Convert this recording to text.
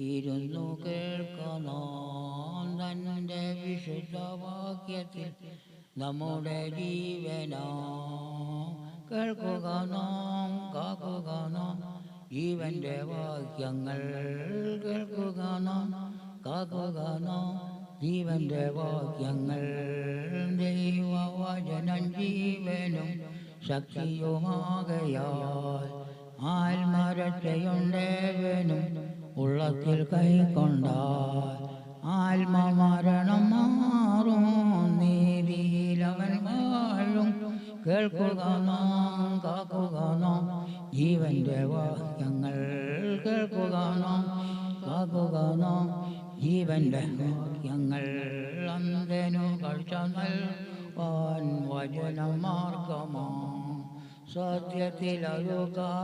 ഇരുന്നു കേൾക്കണം തൻ്റെ വിശുദ്ധവാക്യത്തിൽ നമ്മുടെ ജീവനോ കേൾക്കുക നാം കാക്കുക നാം ജീവന്റെ വാക്യങ്ങൾ കേൾക്കുക നാം കാക്കുക നാം ജീവന്റെ വാക്യങ്ങൾ ദൈവവചനം ജീവനും ശക്തിയുമാകയാൽ ആത്മരക്ഷയുണ്ടേവനും ഉള്ളത്തിൽ കൈക്കൊണ്ടാൽ ആത്മമരണം മാറും നീതിയിലവൻ വാഴും കേൾക്കുക നാം കാക്കുക നാം ജീവന്റെ വാക്യങ്ങൾ കേൾക്കുക നാം കാക്കുക നാം ജീവന്റെ വാക്യങ്ങൾ അന്തനു കാഴ്ച നൽകാൻ വചനമാർഗമാ സത്യത്തിൽ